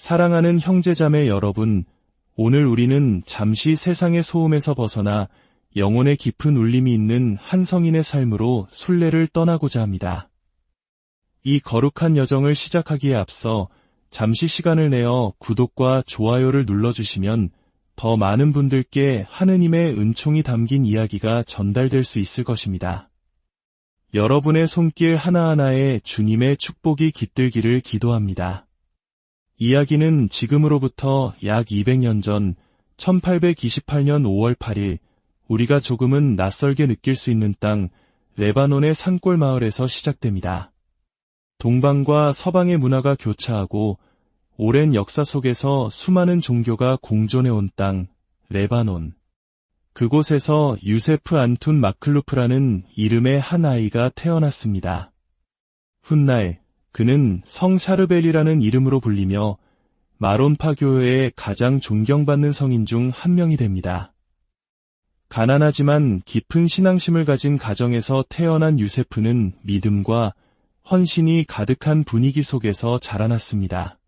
사랑하는 형제자매 여러분, 오늘 우리는 잠시 세상의 소음에서 벗어나 영혼의 깊은 울림이 있는 한 성인의 삶으로 순례를 떠나고자 합니다. 이 거룩한 여정을 시작하기에 앞서 잠시 시간을 내어 구독과 좋아요를 눌러주시면 더 많은 분들께 하느님의 은총이 담긴 이야기가 전달될 수 있을 것입니다. 여러분의 손길 하나하나에 주님의 축복이 깃들기를 기도합니다. 이야기는 지금으로부터 약 200년 전 1828년 5월 8일 우리가 조금은 낯설게 느낄 수 있는 땅 레바논의 산골 마을에서 시작됩니다. 동방과 서방의 문화가 교차하고 오랜 역사 속에서 수많은 종교가 공존해온 땅 레바논. 그곳에서 유세프 안툰 마클루프라는 이름의 한 아이가 태어났습니다. 훗날 그는 성 샤르벨이라는 이름으로 불리며 마론파 교회의 가장 존경받는 성인 중 한 명이 됩니다. 가난하지만 깊은 신앙심을 가진 가정에서 태어난 유세프는 믿음과 헌신이 가득한 분위기 속에서 자라났습니다.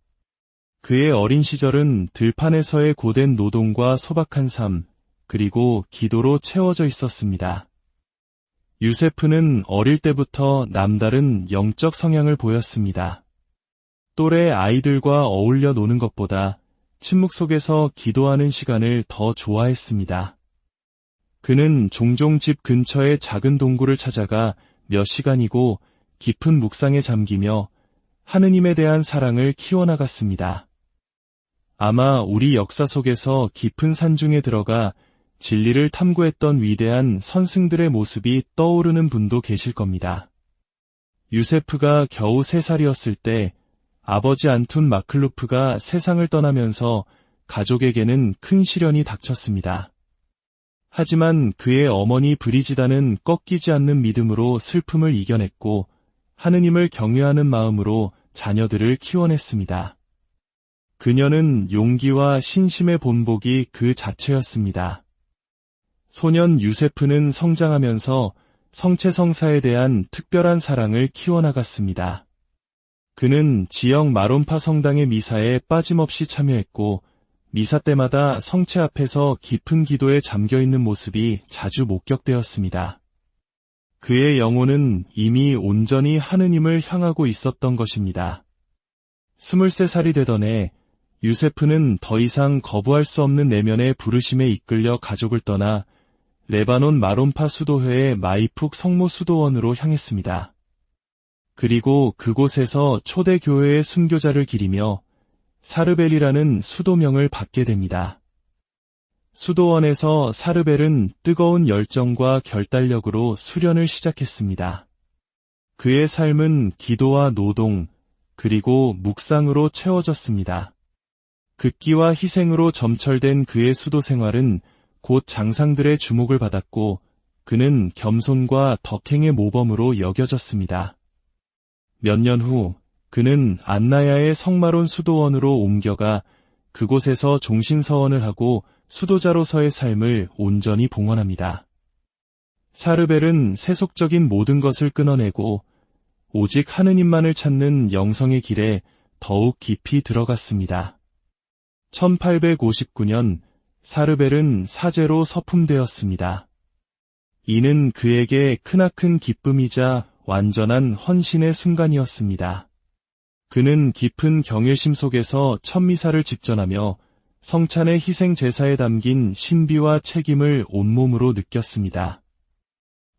그의 어린 시절은 들판에서의 고된 노동과 소박한 삶, 그리고 기도로 채워져 있었습니다. 유세프는 어릴 때부터 남다른 영적 성향을 보였습니다. 또래 아이들과 어울려 노는 것보다 침묵 속에서 기도하는 시간을 더 좋아했습니다. 그는 종종 집 근처의 작은 동굴을 찾아가 몇 시간이고 깊은 묵상에 잠기며 하느님에 대한 사랑을 키워나갔습니다. 아마 우리 역사 속에서 깊은 산중에 들어가 진리를 탐구했던 위대한 선승들의 모습이 떠오르는 분도 계실 겁니다. 유세프가 겨우 3살이었을 때 아버지 안툰 마클루프가 세상을 떠나면서 가족에게는 큰 시련이 닥쳤습니다. 하지만 그의 어머니 브리지다는 꺾이지 않는 믿음으로 슬픔을 이겨냈고 하느님을 경외하는 마음으로 자녀들을 키워냈습니다. 그녀는 용기와 신심의 본보기 그 자체였습니다. 소년 유세프는 성장하면서 성체성사에 대한 특별한 사랑을 키워나갔습니다. 그는 지역 마론파 성당의 미사에 빠짐없이 참여했고 미사 때마다 성체 앞에서 깊은 기도에 잠겨있는 모습이 자주 목격되었습니다. 그의 영혼은 이미 온전히 하느님을 향하고 있었던 것입니다. 23살이 되던 해 유세프는 더 이상 거부할 수 없는 내면의 부르심에 이끌려 가족을 떠나 레바논 마론파 수도회의 마이푹 성모 수도원으로 향했습니다. 그리고 그곳에서 초대 교회의 순교자를 기리며 사르벨이라는 수도명을 받게 됩니다. 수도원에서 사르벨은 뜨거운 열정과 결단력으로 수련을 시작했습니다. 그의 삶은 기도와 노동, 그리고 묵상으로 채워졌습니다. 극기와 희생으로 점철된 그의 수도 생활은 곧 장상들의 주목을 받았고 그는 겸손과 덕행의 모범으로 여겨졌습니다. 몇 년 후 그는 안나야의 성마론 수도원으로 옮겨가 그곳에서 종신서원을 하고 수도자로서의 삶을 온전히 봉헌합니다. 사르벨은 세속적인 모든 것을 끊어내고 오직 하느님만을 찾는 영성의 길에 더욱 깊이 들어갔습니다. 1859년 사르벨은 사제로 서품되었습니다. 이는 그에게 크나큰 기쁨이자 완전한 헌신의 순간이었습니다. 그는 깊은 경외심 속에서 천미사를 집전하며 성찬의 희생 제사에 담긴 신비와 책임을 온몸으로 느꼈습니다.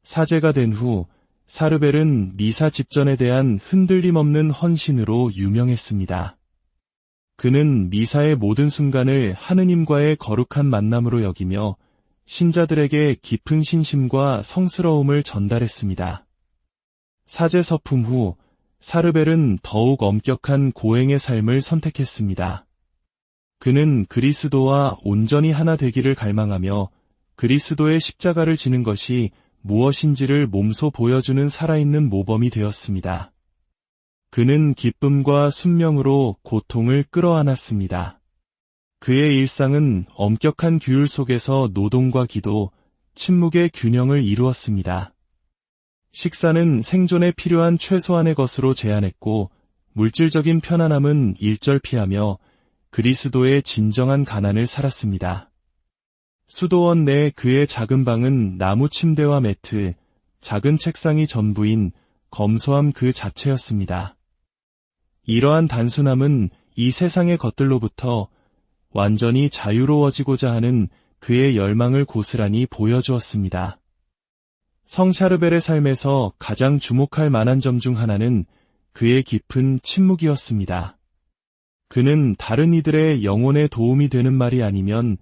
사제가 된 후 사르벨은 미사 집전에 대한 흔들림 없는 헌신으로 유명했습니다. 그는 미사의 모든 순간을 하느님과의 거룩한 만남으로 여기며 신자들에게 깊은 신심과 성스러움을 전달했습니다. 사제 서품 후 사르벨은 더욱 엄격한 고행의 삶을 선택했습니다. 그는 그리스도와 온전히 하나 되기를 갈망하며 그리스도의 십자가를 지는 것이 무엇인지를 몸소 보여주는 살아있는 모범이 되었습니다. 그는 기쁨과 순명으로 고통을 끌어안았습니다. 그의 일상은 엄격한 규율 속에서 노동과 기도, 침묵의 균형을 이루었습니다. 식사는 생존에 필요한 최소한의 것으로 제한했고 물질적인 편안함은 일절 피하며 그리스도의 진정한 가난을 살았습니다. 수도원 내 그의 작은 방은 나무 침대와 매트, 작은 책상이 전부인 검소함 그 자체였습니다. 이러한 단순함은 이 세상의 것들로부터 완전히 자유로워지고자 하는 그의 열망을 고스란히 보여주었습니다. 성 샤르벨의 삶에서 가장 주목할 만한 점 중 하나는 그의 깊은 침묵이었습니다. 그는 다른 이들의 영혼에 도움이 되는 말이 아니면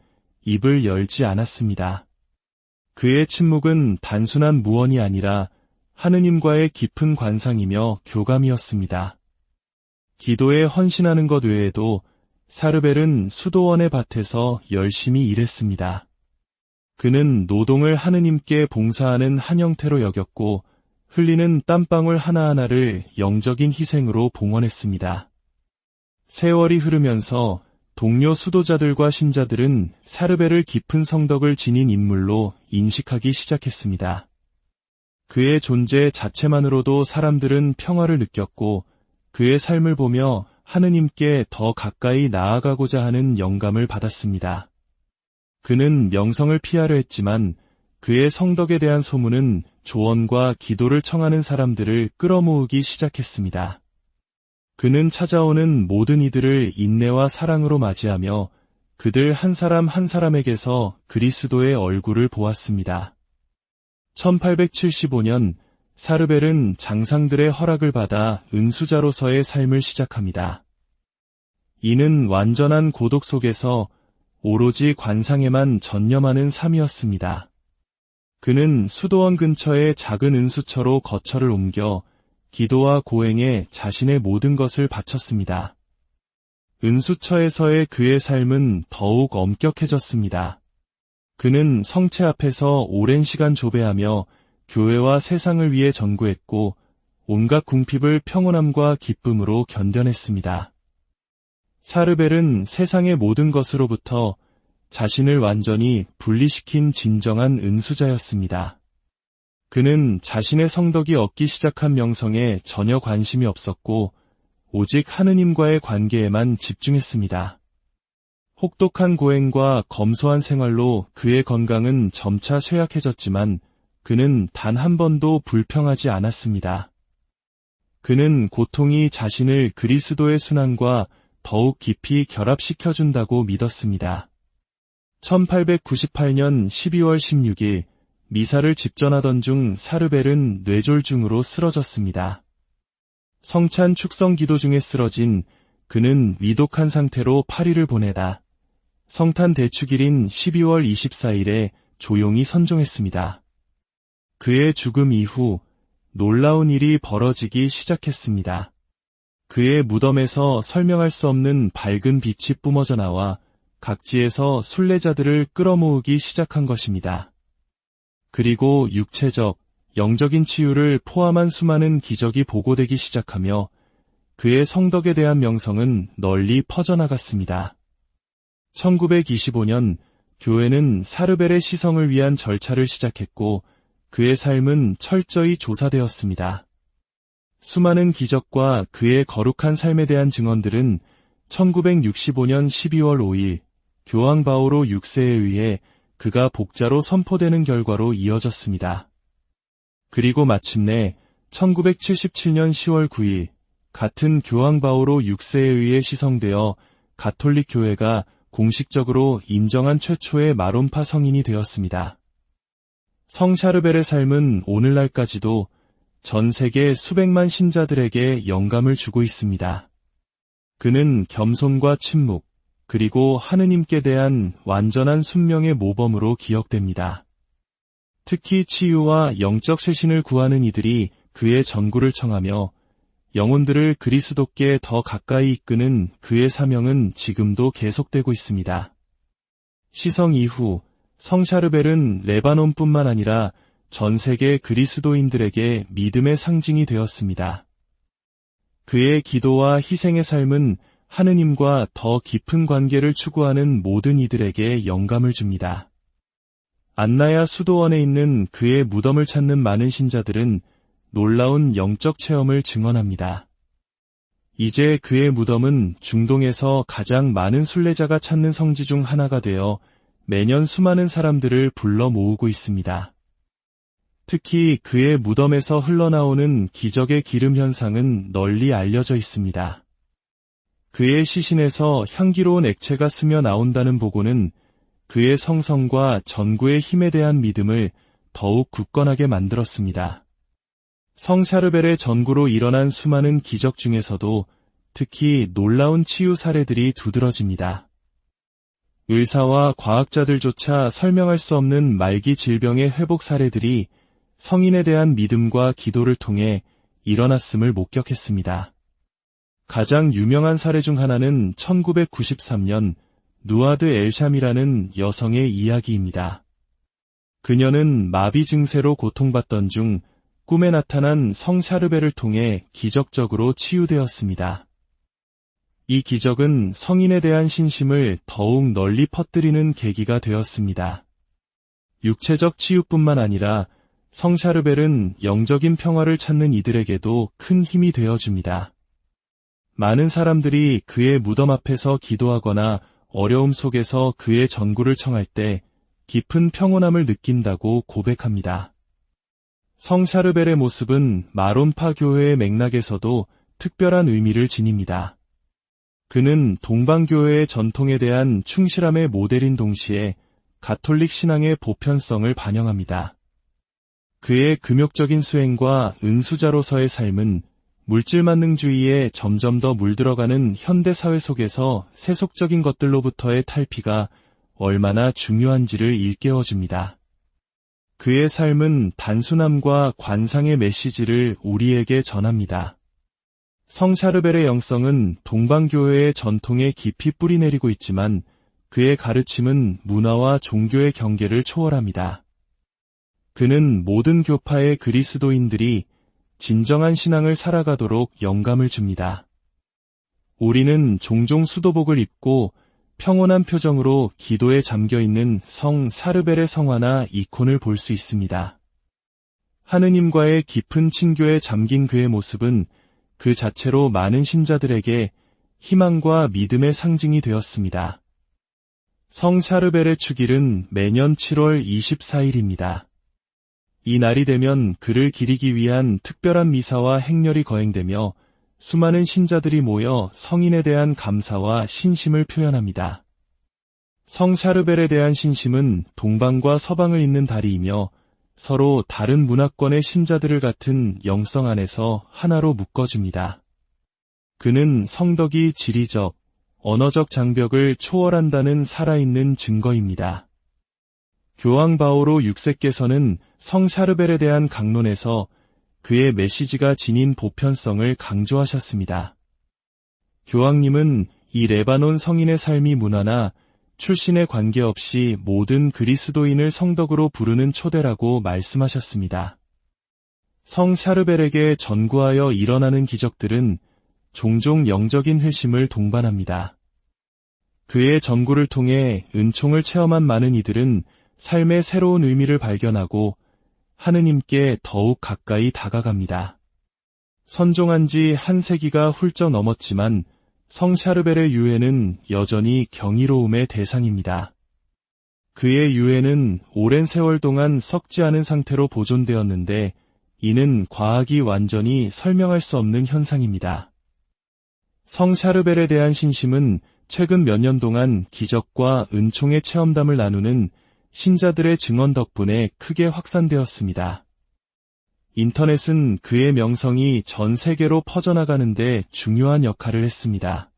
입을 열지 않았습니다. 그의 침묵은 단순한 무언이 아니라 하느님과의 깊은 관상이며 교감이었습니다. 기도에 헌신하는 것 외에도 사르벨은 수도원의 밭에서 열심히 일했습니다. 그는 노동을 하느님께 봉사하는 한 형태로 여겼고 흘리는 땀방울 하나하나를 영적인 희생으로 봉헌했습니다. 세월이 흐르면서 동료 수도자들과 신자들은 사르벨을 깊은 성덕을 지닌 인물로 인식하기 시작했습니다. 그의 존재 자체만으로도 사람들은 평화를 느꼈고 그의 삶을 보며 하느님께 더 가까이 나아가고자 하는 영감을 받았습니다. 그는 명성을 피하려 했지만 그의 성덕에 대한 소문은 조언과 기도를 청하는 사람들을 끌어모으기 시작했습니다. 그는 찾아오는 모든 이들을 인내와 사랑으로 맞이하며 그들 한 사람 한 사람에게서 그리스도의 얼굴을 보았습니다. 1875년 사르벨은 장상들의 허락을 받아 은수자로서의 삶을 시작합니다. 이는 완전한 고독 속에서 오로지 관상에만 전념하는 삶이었습니다. 그는 수도원 근처의 작은 은수처로 거처를 옮겨 기도와 고행에 자신의 모든 것을 바쳤습니다. 은수처에서의 그의 삶은 더욱 엄격해졌습니다. 그는 성체 앞에서 오랜 시간 조배하며 교회와 세상을 위해 전구했고 온갖 궁핍을 평온함과 기쁨으로 견뎌냈습니다. 사르벨은 세상의 모든 것으로부터 자신을 완전히 분리시킨 진정한 은수자였습니다. 그는 자신의 성덕이 얻기 시작한 명성에 전혀 관심이 없었고 오직 하느님과의 관계에만 집중했습니다. 혹독한 고행과 검소한 생활로 그의 건강은 점차 쇠약해졌지만 그는 단 한 번도 불평하지 않았습니다. 그는 고통이 자신을 그리스도의 순환과 더욱 깊이 결합시켜준다고 믿었습니다. 1898년 12월 16일 미사를 집전하던 중 사르벨은 뇌졸중으로 쓰러졌습니다. 성찬 축성 기도 중에 쓰러진 그는 위독한 상태로 8일을 보내다 성탄 대축일인 12월 24일에 조용히 선종했습니다. 그의 죽음 이후 놀라운 일이 벌어지기 시작했습니다. 그의 무덤에서 설명할 수 없는 밝은 빛이 뿜어져 나와 각지에서 순례자들을 끌어모으기 시작한 것입니다. 그리고 육체적, 영적인 치유를 포함한 수많은 기적이 보고되기 시작하며 그의 성덕에 대한 명성은 널리 퍼져나갔습니다. 1925년 교회는 사르벨의 시성을 위한 절차를 시작했고 그의 삶은 철저히 조사되었습니다. 수많은 기적과 그의 거룩한 삶에 대한 증언들은 1965년 12월 5일 교황 바오로 6세에 의해 그가 복자로 선포되는 결과로 이어졌습니다. 그리고 마침내 1977년 10월 9일 같은 교황 바오로 6세에 의해 시성되어 가톨릭 교회가 공식적으로 인정한 최초의 마론파 성인이 되었습니다. 성 샤르벨의 삶은 오늘날까지도 전 세계 수백만 신자들에게 영감을 주고 있습니다. 그는 겸손과 침묵, 그리고 하느님께 대한 완전한 순명의 모범으로 기억됩니다. 특히 치유와 영적 쇄신을 구하는 이들이 그의 전구를 청하며 영혼들을 그리스도께 더 가까이 이끄는 그의 사명은 지금도 계속되고 있습니다. 시성 이후 성 샤르벨은 레바논뿐만 아니라 전 세계 그리스도인들에게 믿음의 상징이 되었습니다. 그의 기도와 희생의 삶은 하느님과 더 깊은 관계를 추구하는 모든 이들에게 영감을 줍니다. 안나야 수도원에 있는 그의 무덤을 찾는 많은 신자들은 놀라운 영적 체험을 증언합니다. 이제 그의 무덤은 중동에서 가장 많은 순례자가 찾는 성지 중 하나가 되어 매년 수많은 사람들을 불러 모으고 있습니다. 특히 그의 무덤에서 흘러나오는 기적의 기름 현상은 널리 알려져 있습니다. 그의 시신에서 향기로운 액체가 스며 나온다는 보고는 그의 성성과 전구의 힘에 대한 믿음을 더욱 굳건하게 만들었습니다. 성 샤르벨의 전구로 일어난 수많은 기적 중에서도 특히 놀라운 치유 사례들이 두드러집니다. 의사와 과학자들조차 설명할 수 없는 말기 질병의 회복 사례들이 성인에 대한 믿음과 기도를 통해 일어났음을 목격했습니다. 가장 유명한 사례 중 하나는 1993년 누아드 엘샴이라는 여성의 이야기입니다. 그녀는 마비 증세로 고통받던 중 꿈에 나타난 성 샤르벨을 통해 기적적으로 치유되었습니다. 이 기적은 성인에 대한 신심을 더욱 널리 퍼뜨리는 계기가 되었습니다. 육체적 치유뿐만 아니라 성 샤르벨은 영적인 평화를 찾는 이들에게도 큰 힘이 되어줍니다. 많은 사람들이 그의 무덤 앞에서 기도하거나 어려움 속에서 그의 전구를 청할 때 깊은 평온함을 느낀다고 고백합니다. 성 샤르벨의 모습은 마론파 교회의 맥락에서도 특별한 의미를 지닙니다. 그는 동방교회의 전통에 대한 충실함의 모델인 동시에 가톨릭 신앙의 보편성을 반영합니다. 그의 금욕적인 수행과 은수자로서의 삶은 물질만능주의에 점점 더 물들어가는 현대사회 속에서 세속적인 것들로부터의 탈피가 얼마나 중요한지를 일깨워줍니다. 그의 삶은 단순함과 관상의 메시지를 우리에게 전합니다. 성 샤르벨의 영성은 동방교회의 전통에 깊이 뿌리내리고 있지만 그의 가르침은 문화와 종교의 경계를 초월합니다. 그는 모든 교파의 그리스도인들이 진정한 신앙을 살아가도록 영감을 줍니다. 우리는 종종 수도복을 입고 평온한 표정으로 기도에 잠겨있는 성 샤르벨의 성화나 이콘을 볼 수 있습니다. 하느님과의 깊은 친교에 잠긴 그의 모습은 그 자체로 많은 신자들에게 희망과 믿음의 상징이 되었습니다. 성 샤르벨의 축일은 매년 7월 24일입니다. 이 날이 되면 그를 기리기 위한 특별한 미사와 행렬이 거행되며 수많은 신자들이 모여 성인에 대한 감사와 신심을 표현합니다. 성 샤르벨에 대한 신심은 동방과 서방을 잇는 다리이며 서로 다른 문화권의 신자들을 같은 영성 안에서 하나로 묶어줍니다. 그는 성덕이 지리적, 언어적 장벽을 초월한다는 살아있는 증거입니다. 교황 바오로 6세께서는 성 샤르벨에 대한 강론에서 그의 메시지가 지닌 보편성을 강조하셨습니다. 교황님은 이 레바논 성인의 삶이 문화나 출신에 관계없이 모든 그리스도인을 성덕으로 부르는 초대라고 말씀하셨습니다. 성 샤르벨에게 전구하여 일어나는 기적들은 종종 영적인 회심을 동반합니다. 그의 전구를 통해 은총을 체험한 많은 이들은 삶의 새로운 의미를 발견하고 하느님께 더욱 가까이 다가갑니다. 선종한 지 한 세기가 훌쩍 넘었지만 성 샤르벨의 유해는 여전히 경이로움의 대상입니다. 그의 유해는 오랜 세월 동안 썩지 않은 상태로 보존되었는데 이는 과학이 완전히 설명할 수 없는 현상입니다. 성 샤르벨에 대한 신심은 최근 몇 년 동안 기적과 은총의 체험담을 나누는 신자들의 증언 덕분에 크게 확산되었습니다. 인터넷은 그의 명성이 전 세계로 퍼져나가는 데 중요한 역할을 했습니다.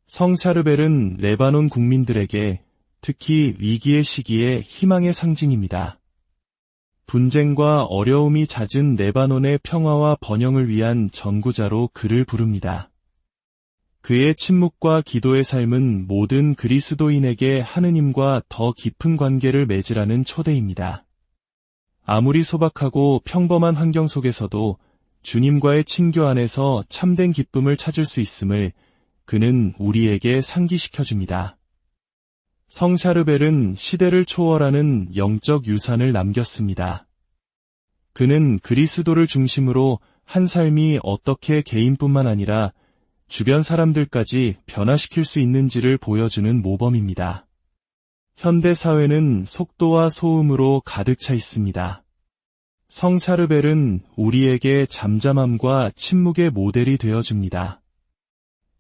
성 샤르벨은 레바논 국민들에게 특히 위기의 시기에 희망의 상징입니다. 분쟁과 어려움이 잦은 레바논의 평화와 번영을 위한 전구자로 그를 부릅니다. 그의 침묵과 기도의 삶은 모든 그리스도인에게 하느님과 더 깊은 관계를 맺으라는 초대입니다. 아무리 소박하고 평범한 환경 속에서도 주님과의 친교 안에서 참된 기쁨을 찾을 수 있음을 그는 우리에게 상기시켜줍니다. 성 샤르벨은 시대를 초월하는 영적 유산을 남겼습니다. 그는 그리스도를 중심으로 한 삶이 어떻게 개인뿐만 아니라 주변 사람들까지 변화시킬 수 있는지를 보여주는 모범입니다. 현대 사회는 속도와 소음으로 가득 차 있습니다. 성 샤르벨은 우리에게 잠잠함과 침묵의 모델이 되어줍니다.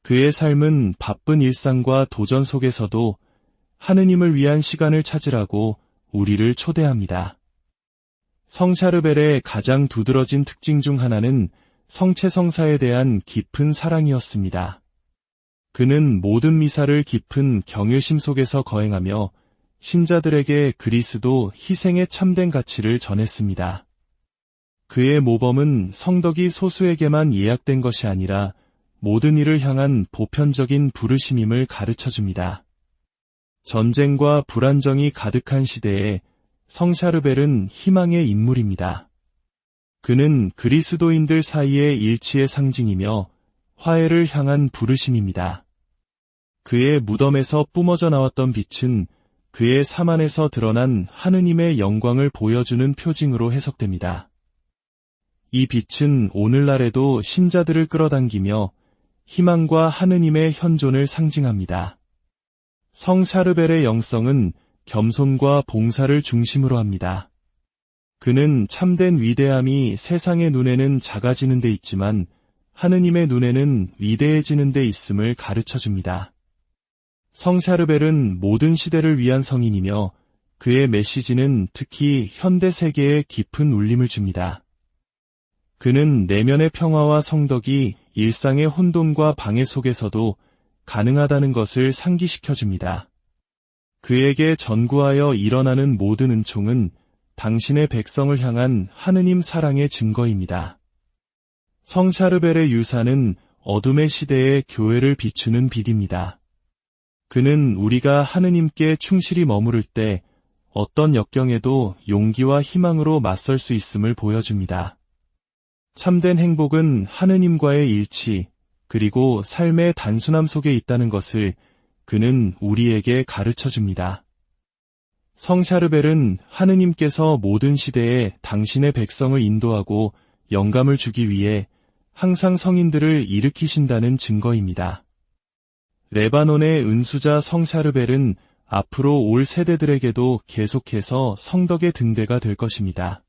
그의 삶은 바쁜 일상과 도전 속에서도 하느님을 위한 시간을 찾으라고 우리를 초대합니다. 성 샤르벨의 가장 두드러진 특징 중 하나는 성체성사에 대한 깊은 사랑이었습니다. 그는 모든 미사를 깊은 경외심 속에서 거행하며 신자들에게 그리스도 희생의 참된 가치를 전했습니다. 그의 모범은 성덕이 소수에게만 예약된 것이 아니라 모든 이를 향한 보편적인 부르심임을 가르쳐줍니다. 전쟁과 불안정이 가득한 시대에 성 샤르벨은 희망의 인물입니다. 그는 그리스도인들 사이의 일치의 상징이며 화해를 향한 부르심입니다. 그의 무덤에서 뿜어져 나왔던 빛은 그의 삶 안에서 드러난 하느님의 영광을 보여주는 표징으로 해석됩니다. 이 빛은 오늘날에도 신자들을 끌어당기며 희망과 하느님의 현존을 상징합니다. 성 샤르벨의 영성은 겸손과 봉사를 중심으로 합니다. 그는 참된 위대함이 세상의 눈에는 작아지는 데 있지만 하느님의 눈에는 위대해지는 데 있음을 가르쳐줍니다. 성 샤르벨은 모든 시대를 위한 성인이며 그의 메시지는 특히 현대 세계에 깊은 울림을 줍니다. 그는 내면의 평화와 성덕이 일상의 혼돈과 방해 속에서도 가능하다는 것을 상기시켜줍니다. 그에게 전구하여 일어나는 모든 은총은 당신의 백성을 향한 하느님 사랑의 증거입니다. 성 샤르벨의 유산은 어둠의 시대에 교회를 비추는 빛입니다. 그는 우리가 하느님께 충실히 머무를 때 어떤 역경에도 용기와 희망으로 맞설 수 있음을 보여줍니다. 참된 행복은 하느님과의 일치, 그리고 삶의 단순함 속에 있다는 것을 그는 우리에게 가르쳐줍니다. 성 샤르벨은 하느님께서 모든 시대에 당신의 백성을 인도하고 영감을 주기 위해 항상 성인들을 일으키신다는 증거입니다. 레바논의 은수자 성 샤르벨은 앞으로 올 세대들에게도 계속해서 성덕의 등대가 될 것입니다.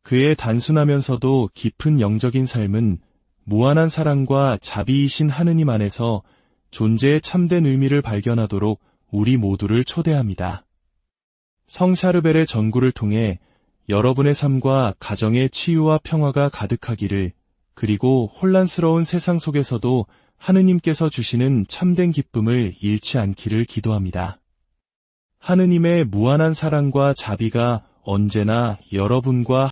그의 단순하면서도 깊은 영적인 삶은 무한한 사랑과 자비이신 하느님 안에서 존재의 참된 의미를 발견하도록 우리 모두를 초대합니다. 성 샤르벨의 전구를 통해 여러분의 삶과 가정의 치유와 평화가 가득하기를, 그리고 혼란스러운 세상 속에서도 하느님께서 주시는 참된 기쁨을 잃지 않기를 기도합니다. 하느님의 무한한 사랑과 자비가 언제나 여러분과